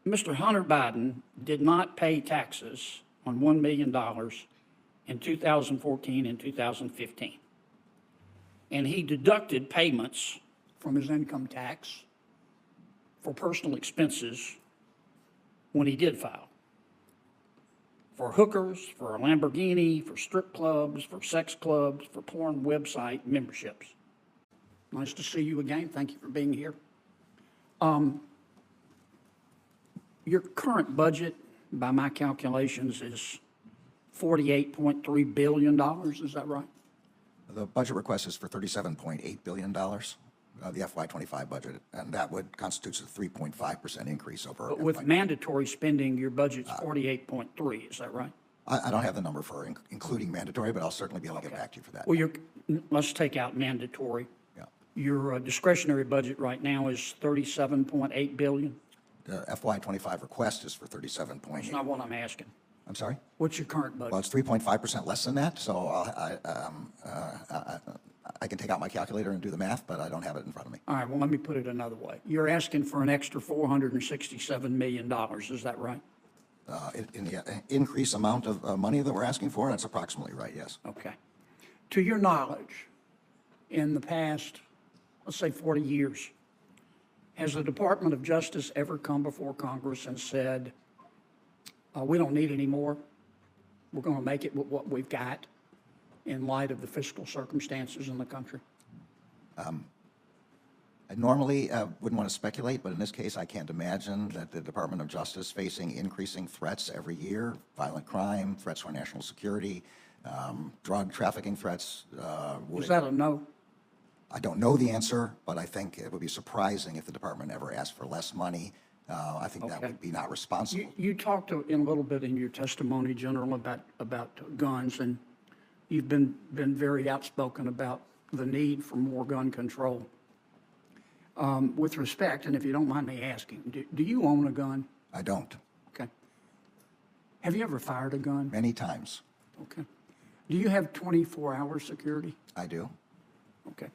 Mr. Hunter Biden did not pay taxes on $1 million in 2014 and 2015. And he deducted payments from his income tax for personal expenses when he did file. For hookers, for a Lamborghini, for strip clubs, for sex clubs, for porn website memberships. Nice to see you again. Thank you for being here. Your current budget, by my calculations, is $48.3 billion. Is that right? The budget request is for $37.8 billion, the FY25 budget, and that would constitute a 3.5% increase over. But with mandatory spending, your budget's 48.3. Is that right? I don't have the number for including mandatory, but I'll certainly be able to get back to you for that. Well, let's take out mandatory. Yeah. Your discretionary budget right now is $37.8 billion. The FY25 request is for 37.8. That's not what I'm asking. I'm sorry? What's your current budget? Well, it's 3.5% less than that, so I can take out my calculator and do the math, but I don't have it in front of me. All right, well, let me put it another way. You're asking for an extra $467 million, is that right? In the increased amount of money that we're asking for, that's approximately right, yes. Okay. To your knowledge, in the past, let's say 40 years, has the Department of Justice ever come before Congress and said, we don't need any more, we're going to make it with what we've got in light of the fiscal circumstances in the country? I normally wouldn't want to speculate, but in this case, I can't imagine that the Department of Justice, facing increasing threats every year, violent crime, threats to our national security, drug trafficking threats. Is that a no? I don't know the answer, but I think it would be surprising if the department ever asked for less money. I think that would be not responsible. You talked in a little bit in your testimony, General, about guns, and you've been very outspoken about the need for more gun control. With respect, and if you don't mind me asking, do you own a gun? I don't. Okay. Have you ever fired a gun? Many times. Okay. Do you have 24-hour security? I do. Okay.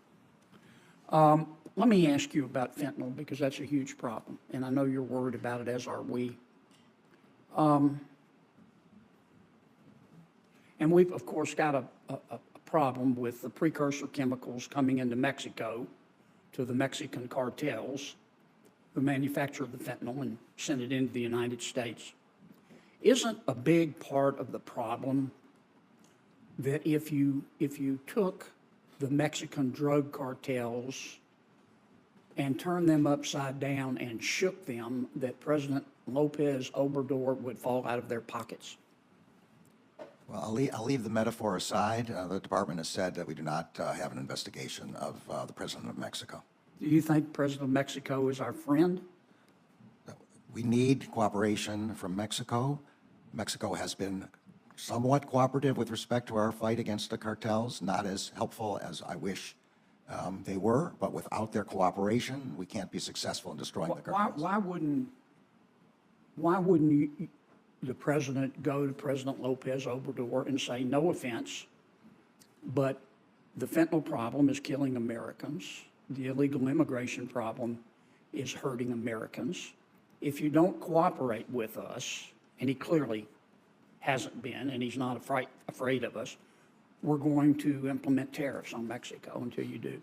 Let me ask you about fentanyl, because that's a huge problem, and I know you're worried about it, as are we. And we've, of course, got a problem with the precursor chemicals coming into Mexico to the Mexican cartels who manufacture the fentanyl and send it into the United States. Isn't a big part of the problem that if you took the Mexican drug cartels and turned them upside down and shook them, that President Lopez Obrador would fall out of their pockets? Well, I'll leave the metaphor aside. The department has said that we do not have an investigation of the president of Mexico. Do you think President of Mexico is our friend? We need cooperation from Mexico. Mexico has been somewhat cooperative with respect to our fight against the cartels, not as helpful as I wish they were, but without their cooperation, we can't be successful in destroying the cartels. Why wouldn't the president go to President Lopez Obrador and say, no offense, but the fentanyl problem is killing Americans. The illegal immigration problem is hurting Americans. If you don't cooperate with us, and he clearly hasn't been, and he's not afraid of us, we're going to implement tariffs on Mexico until you do.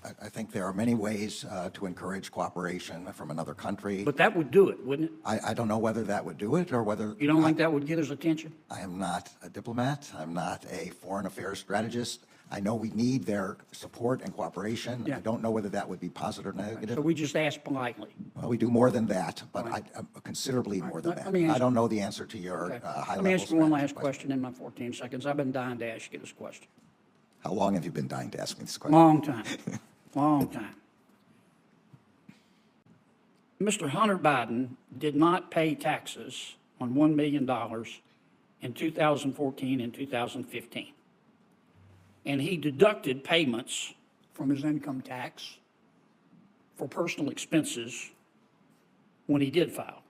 I think there are many ways to encourage cooperation from another country. But that would do it, wouldn't it? I don't know whether that would do it or whether... You don't think that would get his attention? I am not a diplomat. I'm not a foreign affairs strategist. I know we need their support and cooperation. Yeah. I don't know whether that would be positive or negative. So we just ask politely. Well, we do more than that, but considerably more than let that. me ask I don't know the answer to your Okay. high-level Let me ask you one strategy last question in my 14 seconds. I've been dying to ask you this question. How long have you been dying to ask me this question? Long time. Long time. Mr. Hunter Biden did not pay taxes on $1 million in 2014 and 2015. And he deducted payments from his income tax for personal expenses when he did file.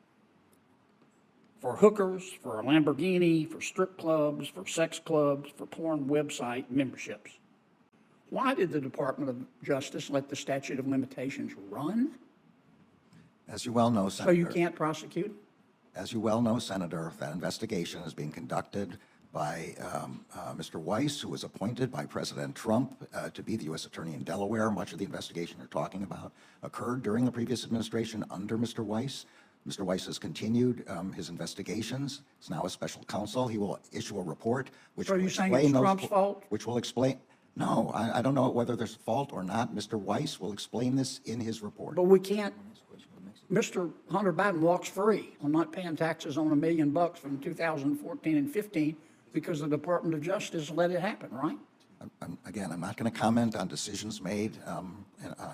For hookers, for a Lamborghini, for strip clubs, for sex clubs, for porn website memberships. Why did the Department of Justice let the statute of limitations run? As you well know, So you Senator, can't prosecute? as you well know, Senator, that investigation is being conducted by Mr. Weiss, who was appointed by President Trump to be the U.S. Attorney in Delaware. Much of the investigation you're talking about occurred during the previous administration under Mr. Weiss. Mr. Weiss has continued his investigations. It's now a special counsel. He will issue a report which So will you're saying explain it's those. Trump's fault? Which will explain. No, I don't know whether there's fault or not. Mr. Weiss will explain this in his report. But we can't, Mr. Hunter Biden walks free on not paying taxes on $1 million from 2014 and 15 because the Department of Justice let it happen, right? Again, I'm not going to comment on decisions made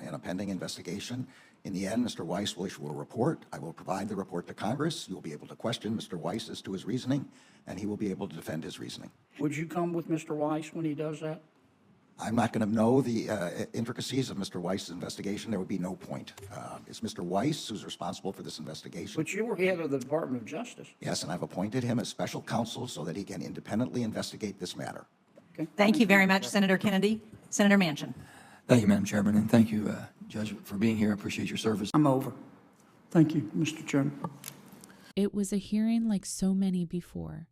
in a pending investigation. In the end, Mr. Weiss will issue a report. I will provide the report to Congress. You'll be able to question Mr. Weiss as to his reasoning, and he will be able to defend his reasoning. Would you come with Mr. Weiss when he does that? I'm not going to know the intricacies of Mr. Weiss's investigation. There would be no point. It's Mr. Weiss who's responsible for this investigation. But you were head of the Department of Justice. Yes, and I've appointed him as special counsel so that he can independently investigate this matter. Okay. Thank you very much, Senator Kennedy. Senator Manchin. Thank you, Madam Chairman, and thank you, Judge, for being here. I appreciate your service. I'm over. Thank you, Mr. Chairman. It was a hearing like so many before.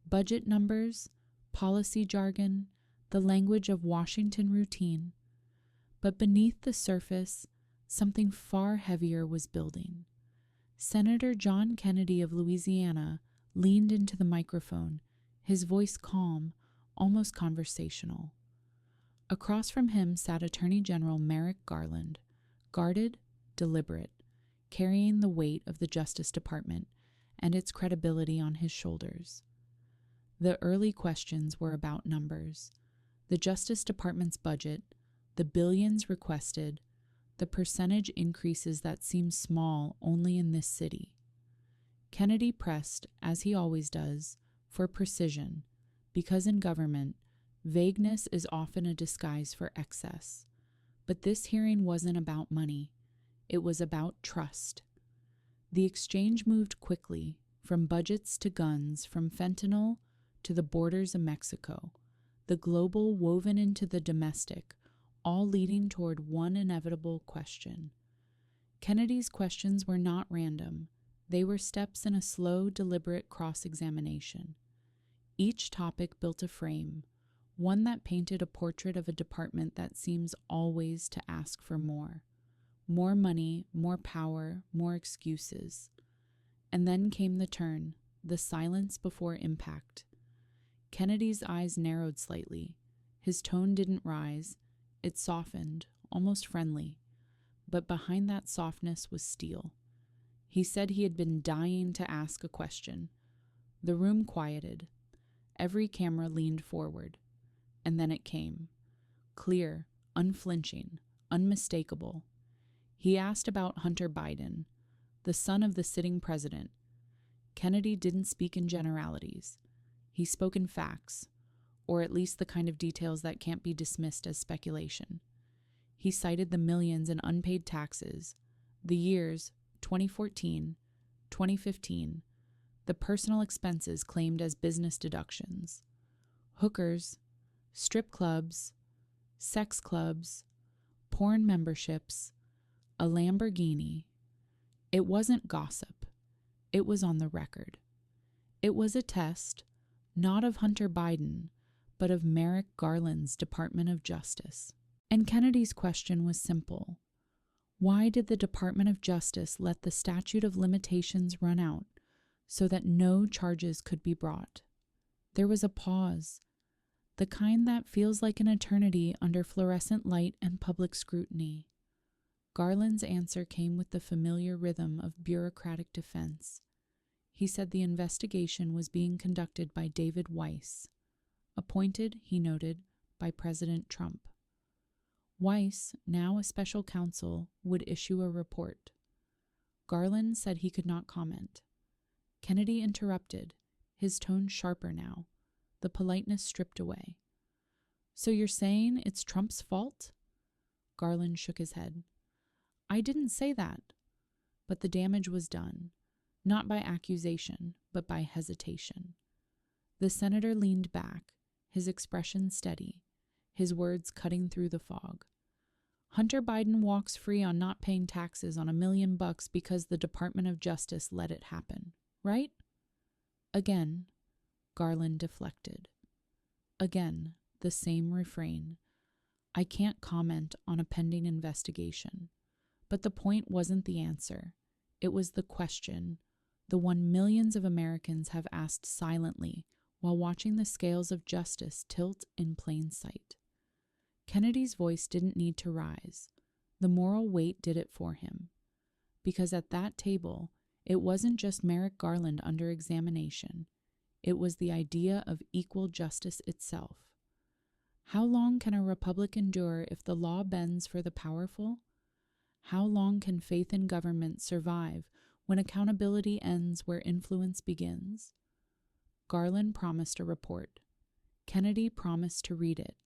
Budget numbers, policy jargon, the language of Washington routine. But beneath the surface, something far heavier was building. Senator John Kennedy of Louisiana leaned into the microphone, his voice calm, almost conversational. Across from him sat Attorney General Merrick Garland, guarded, deliberate, carrying the weight of the Justice Department and its credibility on his shoulders. The early questions were about numbers, the Justice Department's budget, the billions requested, the percentage increases that seem small only in this city. Kennedy pressed, as he always does, for precision, because in government, vagueness is often a disguise for excess. But this hearing wasn't about money. It was about trust. The exchange moved quickly, from budgets to guns, from fentanyl to the borders of Mexico, the global woven into the domestic, all leading toward one inevitable question. Kennedy's questions were not random. They were steps in a slow, deliberate cross-examination. Each topic built a frame, one that painted a portrait of a department that seems always to ask for more. More money, more power, more excuses. And then came the turn, the silence before impact. Kennedy's eyes narrowed slightly. His tone didn't rise. It softened, almost friendly. But behind that softness was steel. He said he had been dying to ask a question. The room quieted. Every camera leaned forward. And then it came. Clear, unflinching, unmistakable. He asked about Hunter Biden, the son of the sitting president. Kennedy didn't speak in generalities. He spoke in facts, or at least the kind of details that can't be dismissed as speculation. He cited the millions in unpaid taxes, the years 2014, 2015, the personal expenses claimed as business deductions, hookers, strip clubs, sex clubs, porn memberships, a Lamborghini. It wasn't gossip. It was on the record. It was a test, not of Hunter Biden, but of Merrick Garland's Department of Justice. And Kennedy's question was simple. Why did the Department of Justice let the statute of limitations run out so that no charges could be brought? There was a pause, the kind that feels like an eternity under fluorescent light and public scrutiny. Garland's answer came with the familiar rhythm of bureaucratic defense. He said the investigation was being conducted by David Weiss, appointed, he noted, by President Trump. Weiss, now a special counsel, would issue a report. Garland said he could not comment. Kennedy interrupted, his tone sharper now, the politeness stripped away. So you're saying it's Trump's fault? Garland shook his head. I didn't say that. But the damage was done, not by accusation, but by hesitation. The senator leaned back, his expression steady, his words cutting through the fog. Hunter Biden walks free on not paying taxes on $1 million because the Department of Justice let it happen, right? Again, Garland deflected. Again, the same refrain. I can't comment on a pending investigation. But the point wasn't the answer. It was the question, the one millions of Americans have asked silently while watching the scales of justice tilt in plain sight. Kennedy's voice didn't need to rise. The moral weight did it for him. Because at that table, it wasn't just Merrick Garland under examination. It was the idea of equal justice itself. How long can a republic endure if the law bends for the powerful? How long can faith in government survive when accountability ends where influence begins? Garland promised a report. Kennedy promised to read it.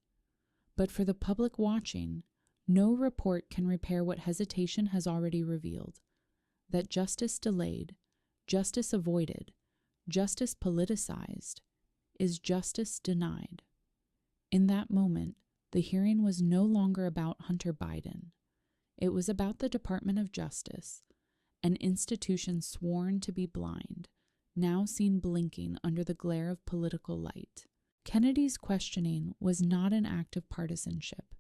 But for the public watching, no report can repair what hesitation has already revealed. That justice delayed, justice avoided, justice politicized, is justice denied. In that moment, the hearing was no longer about Hunter Biden. It was about the Department of Justice, an institution sworn to be blind, now seen blinking under the glare of political light. Kennedy's questioning was not an act of partisanship.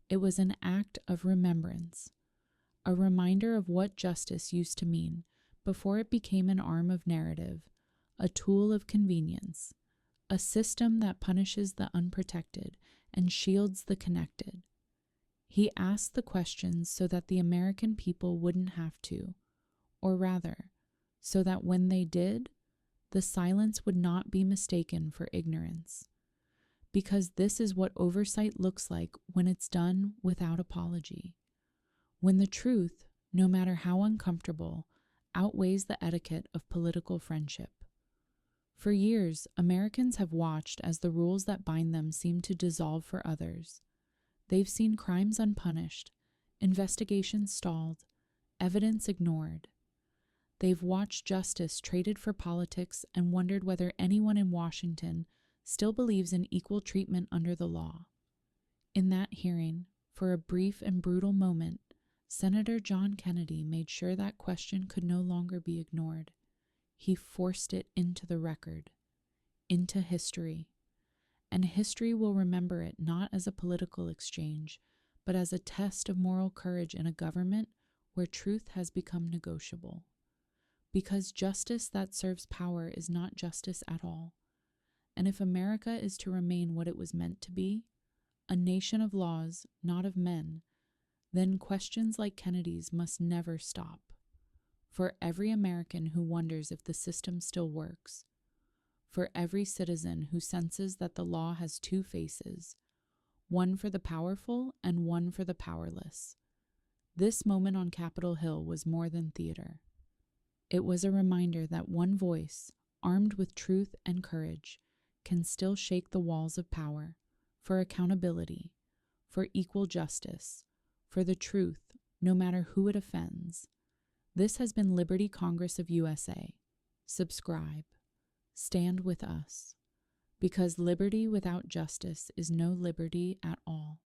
It was an act of remembrance, a reminder of what justice used to mean before it became an arm of narrative, a tool of convenience, a system that punishes the unprotected and shields the connected. He asked the questions so that the American people wouldn't have to, or rather, so that when they did, the silence would not be mistaken for ignorance. Because this is what oversight looks like when it's done without apology. When the truth, no matter how uncomfortable, outweighs the etiquette of political friendship. For years, Americans have watched as the rules that bind them seem to dissolve for others. They've seen crimes unpunished, investigations stalled, evidence ignored. They've watched justice traded for politics and wondered whether anyone in Washington still believes in equal treatment under the law. In that hearing, for a brief and brutal moment, Senator John Kennedy made sure that question could no longer be ignored. He forced it into the record, into history. And history will remember it not as a political exchange, but as a test of moral courage in a government where truth has become negotiable. Because justice that serves power is not justice at all. And if America is to remain what it was meant to be, a nation of laws, not of men, then questions like Kennedy's must never stop. For every American who wonders if the system still works, for every citizen who senses that the law has two faces, one for the powerful and one for the powerless. This moment on Capitol Hill was more than theater. It was a reminder that one voice, armed with truth and courage, can still shake the walls of power, for accountability, for equal justice, for the truth, no matter who it offends. This has been Liberty Congress of USA. Subscribe. Stand with us. Because liberty without justice is no liberty at all.